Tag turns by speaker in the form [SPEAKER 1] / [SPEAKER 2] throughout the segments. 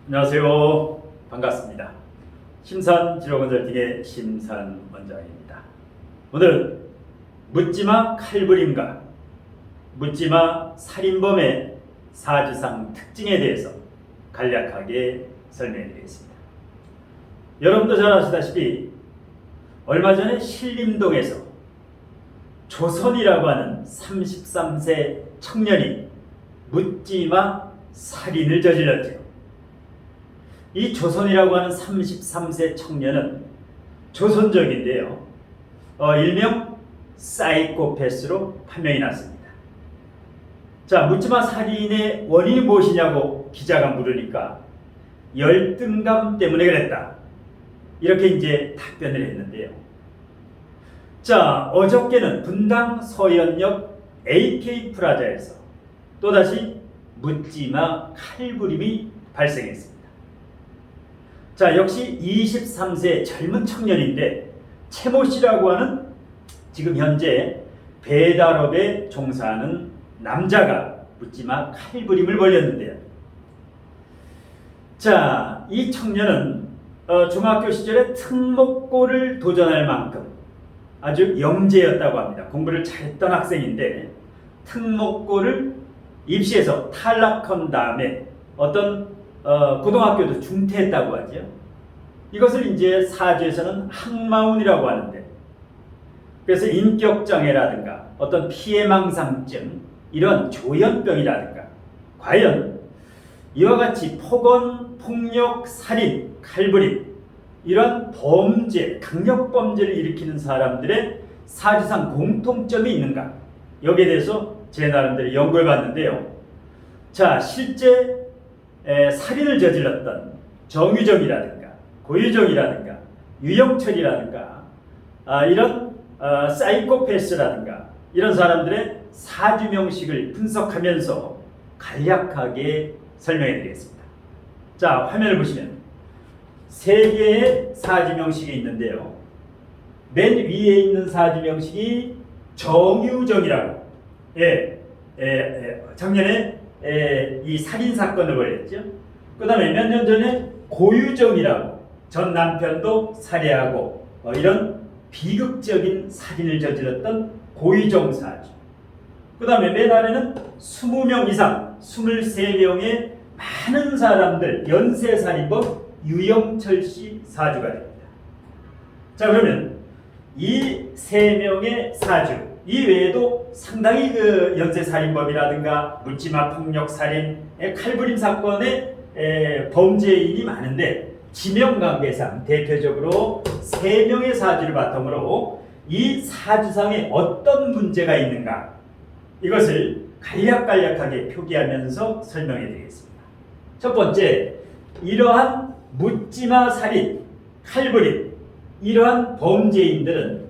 [SPEAKER 1] 안녕하세요. 반갑습니다. 심산지로건설팅의 심산원장입니다. 오늘은 묻지마 칼부림과 묻지마 살인범의 사주상 특징에 대해서 간략하게 설명해 드리겠습니다. 여러분도 잘 아시다시피 얼마 전에 신림동에서 조선이라고 하는 33세 청년이 묻지마 살인을 저질렀죠. 이 조선이라고 하는 33세 청년은 조선족인데요. 일명 사이코패스로 판명이 났습니다. 자, 묻지마 살인의 원인이 무엇이냐고 기자가 물으니까 열등감 때문에 그랬다. 이렇게 이제 답변을 했는데요. 자, 어저께는 분당 서현역 AK 프라자에서 또다시 묻지마 칼부림이 발생했습니다. 자, 역시 23세 젊은 청년인데 최모 씨라고 하는 지금 현재 배달업에 종사하는 남자가 묻지마 칼부림을 벌였는데요. 자, 이 청년은 중학교 시절에 특목고를 도전할 만큼 아주 영재였다고 합니다. 공부를 잘했던 학생인데 특목고를 입시에서 탈락한 다음에 어떤 고등학교도 중퇴했다고 하죠. 이것을 이제 사주에서는 항마운이라고 하는데, 그래서 인격장애라든가 어떤 피해망상증, 이런 조현병이라든가, 과연 이와 같이 폭언, 폭력, 살인, 칼부림, 이런 범죄, 강력범죄를 일으키는 사람들의 사주상 공통점이 있는가? 여기에 대해서 제 나름대로 연구해 봤는데요. 자, 실제 살인을 저질렀던 정유정이라든가 고유정이라든가 유영철이라든가 이런 사이코패스라든가 이런 사람들의 사주명식을 분석하면서 간략하게 설명해 드리겠습니다. 자, 화면을 보시면 세 개의 사주명식이 있는데요. 맨 위에 있는 사주명식이 정유정이라고, 작년에 이 살인사건을 벌였죠. 그 다음에 몇 년 전에 고유정이라고 전 남편도 살해하고 이런 비극적인 살인을 저질렀던 고유정 사주. 그 다음에 맨 아래는 20명 이상 23명의 많은 사람들 연쇄살인범 유영철 씨 사주가 됩니다. 자, 그러면 이 세 명의 사주 이 외에도 상당히 그 연쇄살인범이라든가 묻지마 폭력살인, 칼부림 사건의 범죄인이 많은데 지명관계상 대표적으로 3명의 사주를 바탕으로 이 사주상에 어떤 문제가 있는가, 이것을 간략하게 표기하면서 설명해 드리겠습니다. 첫 번째, 이러한 묻지마 살인, 칼부림, 이러한 범죄인들은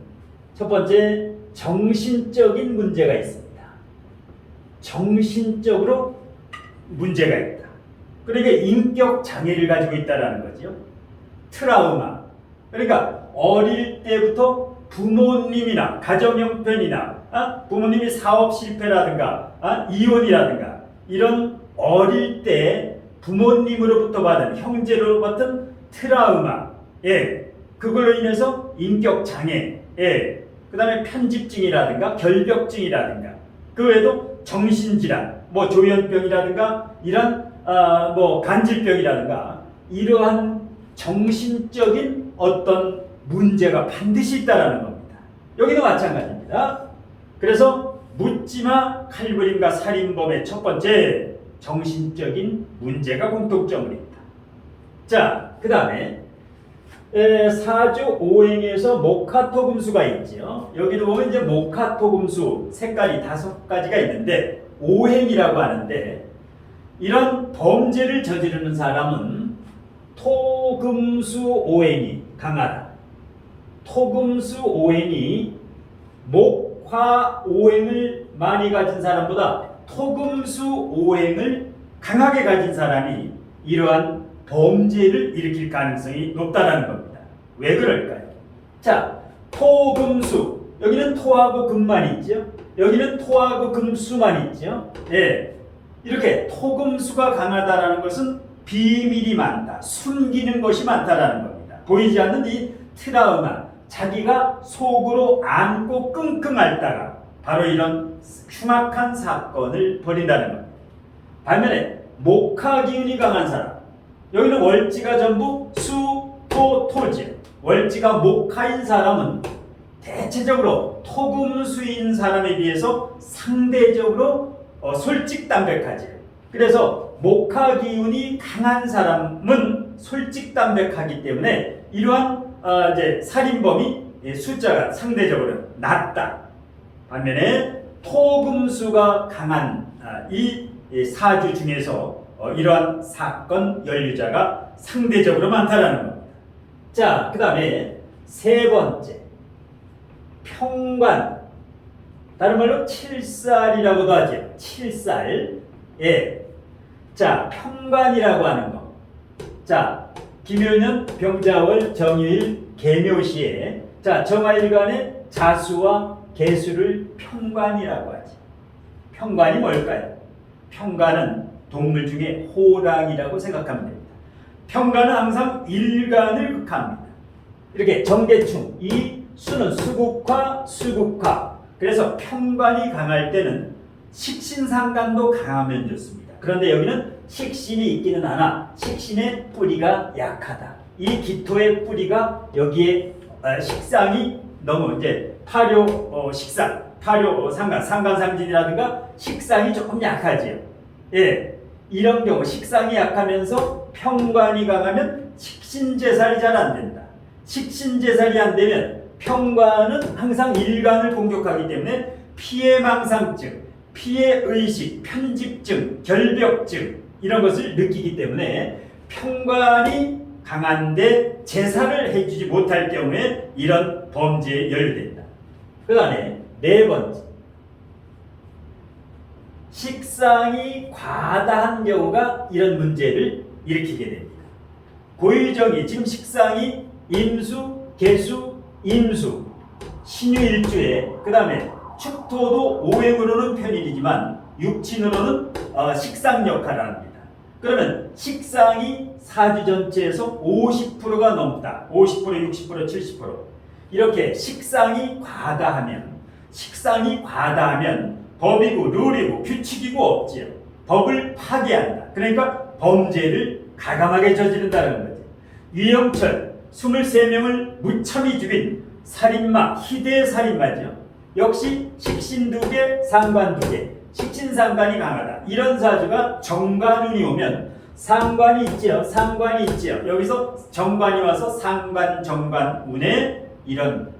[SPEAKER 1] 첫 번째 정신적인 문제가 있습니다. 정신적으로 문제가 있다. 그러니까 인격 장애를 가지고 있다는 거죠. 트라우마. 그러니까 어릴 때부터 부모님이나 가정 형편이나 부모님이 사업 실패라든가 이혼이라든가 이런 어릴 때 부모님으로부터 받은 형제로부터 받은 트라우마, 그걸로 인해서 인격 장애, 그 다음에 편집증이라든가 결벽증이라든가 그 외에도 정신질환, 조현병이라든가 이런 간질병이라든가 이러한 정신적인 어떤 문제가 반드시 있다라는 겁니다. 여기도 마찬가지입니다. 그래서 묻지마 칼부림과 살인범의 첫 번째 정신적인 문제가 공통점을 있다. 자, 그 다음에 사주 오행에서 목화토금수가 있죠. 여기도 보면 이제 목화토금수 색깔이 5가지가 있는데 오행이라고 하는데, 이런 범죄를 저지르는 사람은 토금수 오행이 강하다. 토금수 오행이 목화 오행을 많이 가진 사람보다 토금수 오행을 강하게 가진 사람이 이러한 범죄를 일으킬 가능성이 높다는 겁니다. 왜 그럴까요? 자, 토금수, 여기는 토하고 금만 있죠. 여기는 토하고 금수만 있죠. 이렇게 토금수가 강하다라는 것은 비밀이 많다, 숨기는 것이 많다라는 겁니다. 보이지 않는 이 트라우마, 자기가 속으로 안고 끙끙 앓다가 바로 이런 흉악한 사건을 벌인다는 겁니다. 반면에 목화 기운이 강한 사람, 여기는 월지가 전부 수, 토, 토지예요. 월지가 목화인 사람은 대체적으로 토금수인 사람에 비해서 상대적으로 솔직담백하지. 그래서 목화 기운이 강한 사람은 솔직담백하기 때문에 이러한 이제 살인범이 숫자가 상대적으로 낮다. 반면에 토금수가 강한 이 사주 중에서 이러한 사건 연루자가 상대적으로 많다라는 겁니다. 자, 그 다음에 세 번째, 평관. 다른 말로 칠살이라고도 하죠. 칠살. 예. 자, 평관이라고 하는 거. 자, 김효년, 병자월, 정유일, 계묘시에 자, 정화일간의 자수와 개수를 평관이라고 하죠. 평관이 뭘까요? 평관은 동물 중에 호랑이라고 생각하면 됩니다. 평관은 항상 일간을 극합니다. 이렇게 정계충, 이 수는 수국화, 수국화. 그래서 평관이 강할 때는 식신상관도 강하면 좋습니다. 그런데 여기는 식신이 있기는 하나 식신의 뿌리가 약하다. 이 기토의 뿌리가 여기에 식상이 너무 이제 타료 식상, 타료 상간상진이라든가 식상이 조금 약하지요. 예, 이런 경우 식상이 약하면서 평관이 강하면 식신제살이 잘 안 된다. 식신제살이 안 되면 평관은 항상 일간을 공격하기 때문에 피해망상증, 피해의식, 편집증, 결벽증 이런 것을 느끼기 때문에 평관이 강한데 제사를 해주지 못할 경우에 이런 범죄에 연루된다. 그 다음에 네 번째, 식상이 과다한 경우가 이런 문제를 일으키게 됩니다. 고유정이 지금 식상이 임수, 개수, 임수, 신유일주에 그 다음에 축토도 오행으로는 편일이지만 육친으로는 식상 역할을 합니다. 그러면 식상이 사주 전체에서 50%가 넘다. 50%, 60%, 70% 이렇게 식상이 과다하면 법이고 룰이고 규칙이고 없지요. 법을 파괴한다. 그러니까 범죄를 가감하게 저지른다는 거죠. 유영철 23명을 무참히 죽인 살인마, 희대살인마죠. 역시 식신 2개, 상관 2개, 식신상관이 강하다. 이런 사주가 정관운이 오면 상관이 있지요. 여기서 정관이 와서 상관, 정관운에 이런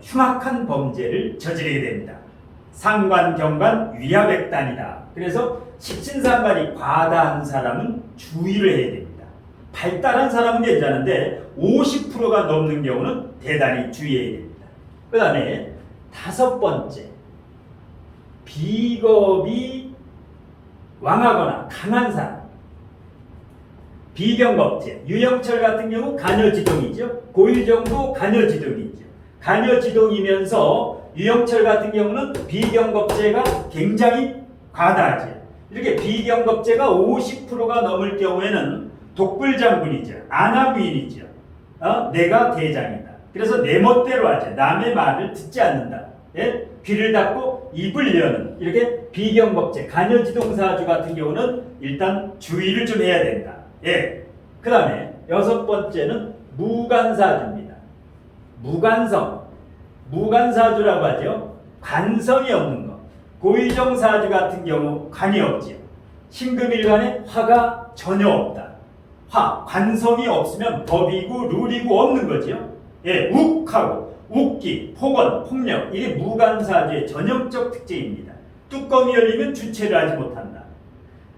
[SPEAKER 1] 흉악한 범죄를 저지르게 됩니다. 상관, 경관, 위야백단이다. 그래서 식신상관이 과다한 사람은 주의를 해야 됩니다. 발달한 사람은 괜찮은데 50%가 넘는 경우는 대단히 주의해야 됩니다. 그 다음에 다섯 번째, 비겁이 왕하거나 강한 사람. 비경겁제, 유영철 같은 경우 간여지동이죠. 고유정도 간여지동이죠. 간여지동이면서 유영철 같은 경우는 비경겁제가 굉장히 과다하죠. 이렇게 비경겁제가 50%가 넘을 경우에는 독불장군이죠. 안하부인이죠. 내가 대장이다. 그래서 내 멋대로 하지. 남의 말을 듣지 않는다. 예? 귀를 닫고 입을 여는 이렇게 비경겁제, 간여지동사주 같은 경우는 일단 주의를 좀 해야 된다. 예. 그 다음에 여섯 번째는 무간사주입니다. 무간사주라고 하죠. 관성이 없는 것. 고유정사주 같은 경우 관이 없지요. 신금일간에 화가 전혀 없다. 관성이 없으면 법이고 룰이고 없는 거죠. 예, 욱하고 웃기, 폭언, 폭력 이게 무간사주의 전형적 특징입니다. 뚜껑이 열리면 주체를 하지 못한다.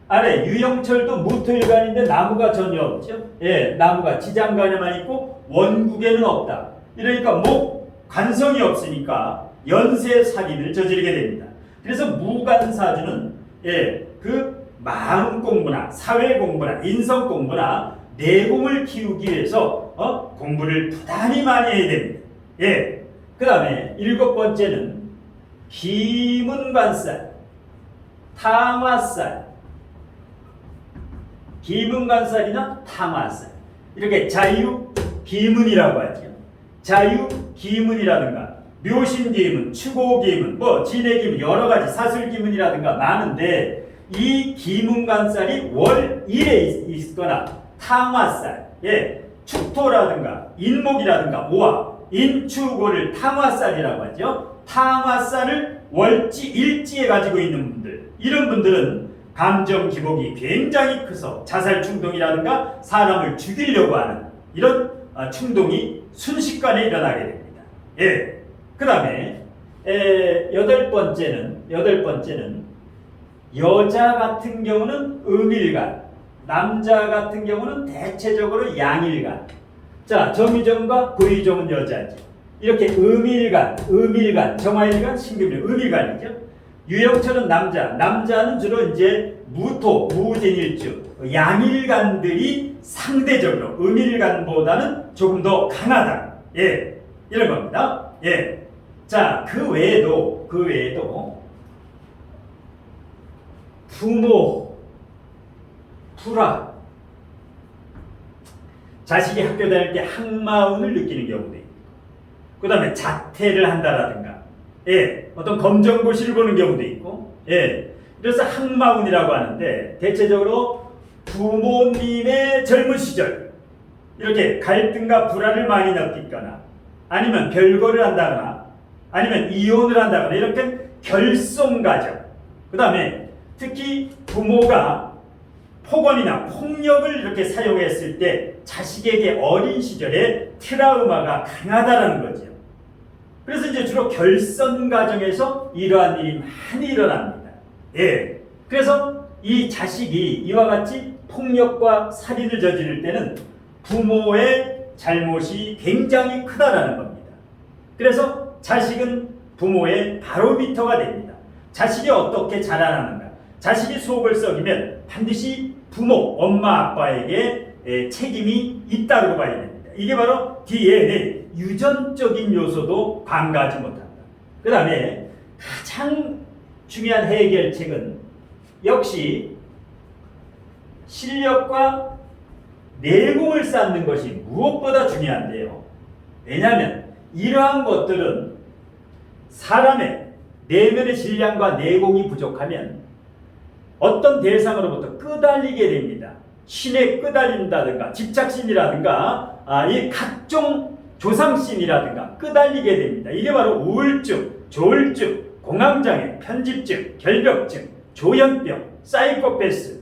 [SPEAKER 1] 아래 유영철도 무토일간인데 나무가 전혀 없죠. 예, 나무가 지장간에만 있고 원국에는 없다. 이러니까 관성이 없으니까 연쇄살인을 저지르게 됩니다. 그래서 무간사주는 마음 공부나 사회 공부나 인성 공부나 내공을 키우기 위해서 공부를 부단히 많이 해야 됩니다. 예. 그 다음에 일곱 번째는 기문관살, 탐화살, 기문관살이나 탕화살. 이렇게 자유기문이라고 하죠. 자유기문이라든가 묘신기문, 추고기문, 진해기문, 여러 가지 사술기문이라든가 많은데 이 기문관살이 월 1에 있거나 탕화살, 축토라든가 인목이라든가 오화, 인추고를 탕화살이라고 하죠. 탕화살을 월지, 일지에 가지고 있는 분들, 이런 분들은 감정 기복이 굉장히 커서 자살 충동이라든가 사람을 죽이려고 하는 이런 충동이 순식간에 일어나게 됩니다. 그 다음에 여덟 번째는 여자 같은 경우는 음일간, 남자 같은 경우는 대체적으로 양일간. 자, 정유정과 고유정은 여자지. 이렇게 음일간, 정화일간, 신금일간, 음일간이죠. 유영철은 남자는 주로 이제 무토, 무진일주, 양일간들이 상대적으로 음일간보다는 조금 더 강하다. 이런 겁니다. 자, 그 외에도 부모, 불화, 자식이 학교 다닐 때 항마운을 느끼는 경우도 있고, 그 다음에 자퇴를 한다라든가, 어떤 검정고시를 보는 경우도 있고, 그래서 항마운이라고 하는데 대체적으로 부모님의 젊은 시절 이렇게 갈등과 불화를 많이 느끼거나 아니면 별거를 한다거나 아니면 이혼을 한다거나 이렇게 결손 과정, 그 다음에 특히 부모가 폭언이나 폭력을 이렇게 사용했을 때 자식에게 어린 시절에 트라우마가 강하다라는 거죠. 그래서 이제 주로 결선 과정에서 이러한 일이 많이 일어납니다. 그래서 이 자식이 이와 같이 폭력과 살인을 저지를 때는 부모의 잘못이 굉장히 크다라는 겁니다. 그래서 자식은 부모의 바로미터가 됩니다. 자식이 어떻게 자라나는가, 자식이 속을 썩이면 반드시 부모, 엄마, 아빠에게 책임이 있다고 봐야 됩니다. 이게 바로 DNA, 유전적인 요소도 간과하지 못한다. 그 다음에 가장 중요한 해결책은 역시 실력과 내공을 쌓는 것이 무엇보다 중요한데요. 왜냐하면 이러한 것들은 사람의 내면의 질량과 내공이 부족하면 어떤 대상으로부터 끄달리게 됩니다. 신에 끄달린다든가 집착심이라든가 이 각종 조상심이라든가 끄달리게 됩니다. 이게 바로 우울증, 조울증, 공황장애, 편집증, 결벽증, 조현병, 사이코패스,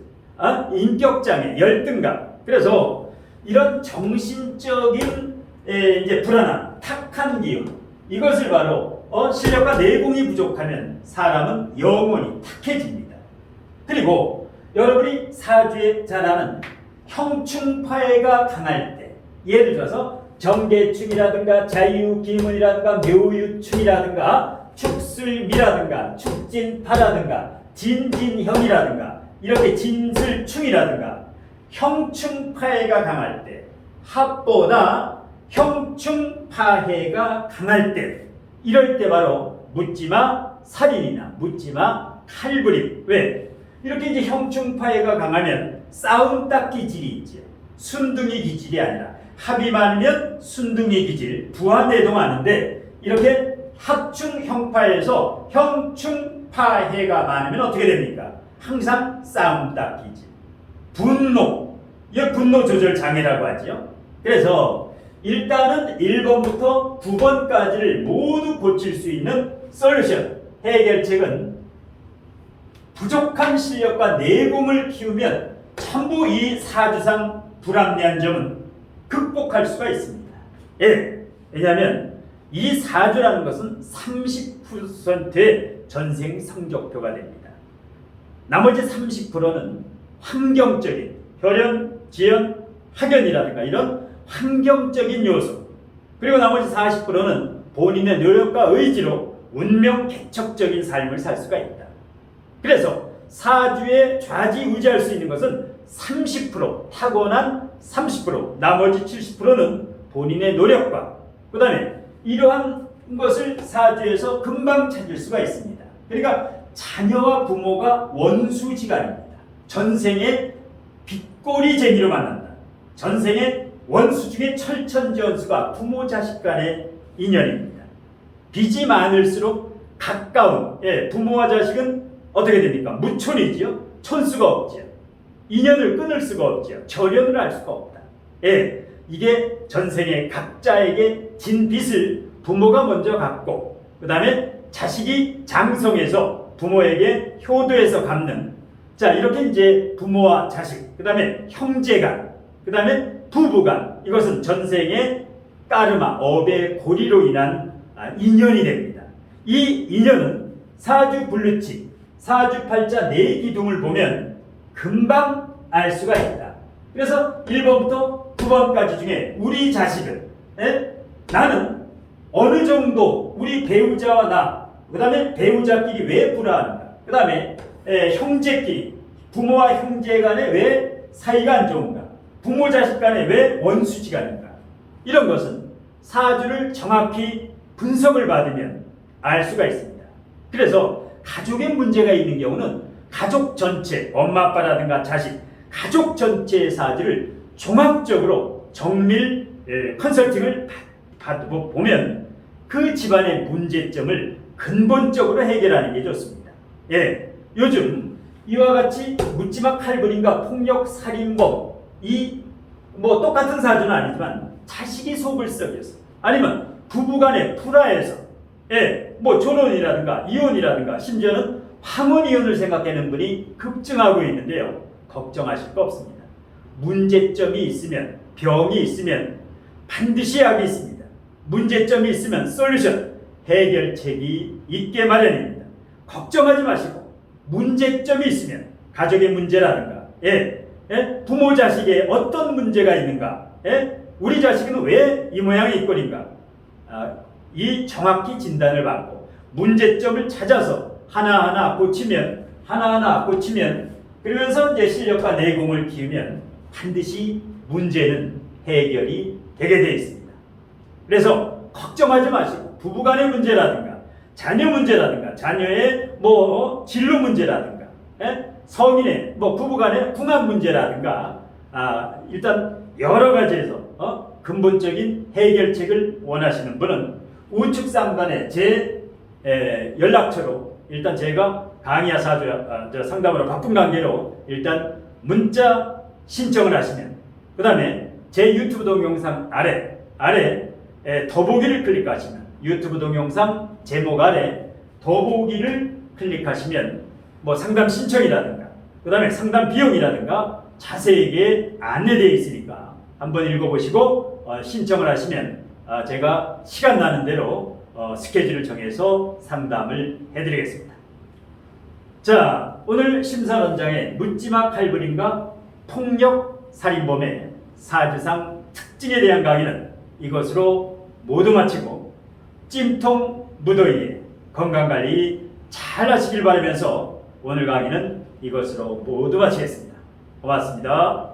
[SPEAKER 1] 인격장애, 열등감. 그래서 이런 정신적인 이제 불안함, 탁한 기운, 이것을 바로 실력과 내공이 부족하면 사람은 영원히 탁해집니다. 그리고 여러분이 사주에 자라는 형충파해가 강할 때, 예를 들어서 정계충이라든가 자유기문이라든가 묘유충이라든가 축술미라든가 축진파라든가 진진형이라든가 이렇게 진술충이라든가 형충파해가 강할 때, 합보다 형충파해가 강할 때, 이럴 때 바로 묻지마 살인이나 묻지마 칼부림. 왜? 이렇게 이제 형충파해가 강하면 싸움 딱 기질이 있죠. 순둥이 기질이 아니라 합이 많으면 순둥이 기질, 부하내동하는데 이렇게 합충 형파에서 형충파해가 많으면 어떻게 됩니까? 항상 싸움 딱 기질. 분노, 이게 분노 조절 장애라고 하죠. 그래서 일단은 1번부터 9번까지를 모두 고칠 수 있는 솔루션, 해결책은 부족한 실력과 내공을 키우면 전부 이 사주상 불합리한 점은 극복할 수가 있습니다. 왜냐하면 이 사주라는 것은 30%의 전생 성적표가 됩니다. 나머지 30%는 환경적인 혈연, 지연, 학연이라든가 이런 환경적인 요소, 그리고 나머지 40%는 본인의 노력과 의지로 운명 개척적인 삶을 살 수가 있다. 그래서 사주에 좌지우지할 수 있는 것은 30%, 타고난 30%, 나머지 70%는 본인의 노력과 그 다음에 이러한 것을 사주에서 금방 찾을 수가 있습니다. 그러니까 자녀와 부모가 원수지간입니다. 전생에 빚꼬리쟁이로 만난다. 전생의 원수 중에 철천지원수가 부모 자식 간의 인연입니다. 빚이 많을수록 가까운 부모와 자식은 어떻게 됩니까? 무촌이지요. 촌수가 없지요. 인연을 끊을 수가 없지요. 절연을 할 수가 없다. 이게 전생에 각자에게 진 빚을 부모가 먼저 갚고 그 다음에 자식이 장성해서 부모에게 효도해서 갚는, 자 이렇게 이제 부모와 자식, 그 다음에 형제간, 그 다음에 부부간, 이것은 전생의 까르마, 업의 고리로 인한 인연이 됩니다. 이 인연은 사주불루치, 사주팔자 네 기둥을 보면 금방 알 수가 있다. 그래서 1번부터 9번까지 중에 우리 자식은 나는 어느 정도 우리 배우자와 나, 그 다음에 배우자끼리 왜 불화하는가, 그 다음에 형제끼리, 부모와 형제 간에 왜 사이가 안 좋은가, 부모 자식 간에 왜 원수지간인가, 이런 것은 사주를 정확히 분석을 받으면 알 수가 있습니다. 그래서 가족의 문제가 있는 경우는 가족 전체, 엄마 아빠라든가 자식, 가족 전체의 사주를 종합적으로 정밀 컨설팅을 보면 그 집안의 문제점을 근본적으로 해결하는 게 좋습니다. 요즘 이와 같이 묻지마 칼부림과 폭력, 살인범, 똑같은 사주는 아니지만 자식이 속을 썩여서, 아니면 부부간의 불화에서 졸혼이라든가 이혼이라든가 심지어는 황혼이혼을 생각하는 분이 급증하고 있는데요. 걱정하실 거 없습니다. 문제점이 있으면, 병이 있으면 반드시 약이 있습니다. 문제점이 있으면 솔루션, 해결책이 있게 마련입니다. 걱정하지 마시고, 문제점이 있으면 가족의 문제라든가 부모 자식에 어떤 문제가 있는가, 우리 자식은 왜 이 모양의 입꼬리인가, 이 정확히 진단을 받고 문제점을 찾아서 하나하나 고치면 그러면서 이제 실력과 내공을 키우면 반드시 문제는 해결이 되게 되어 있습니다. 그래서 걱정하지 마시고, 부부간의 문제라든가 자녀 문제라든가 자녀의 진로 문제라든가 성인의 부부간의 궁합 문제라든가 일단 여러 가지에서 근본적인 해결책을 원하시는 분은 우측 상단에 제 연락처로 일단 제가 강의와 사주 상담으로 바쁜 관계로 일단 문자 신청을 하시면, 그 다음에 제 유튜브 동영상 아래 더보기를 클릭하시면, 유튜브 동영상 제목 아래 더보기를 클릭하시면 상담 신청이라든가 그 다음에 상담 비용이라든가 자세하게 안내되어 있으니까 한번 읽어보시고 신청을 하시면 제가 시간 나는 대로 스케줄을 정해서 상담을 해드리겠습니다. 자, 오늘 심사원장의 묻지마 칼부림과 폭력 살인범의 사주상 특징에 대한 강의는 이것으로 모두 마치고, 찜통 무더위에 건강관리 잘 하시길 바라면서 오늘 강의는 이것으로 모두 마치겠습니다. 고맙습니다.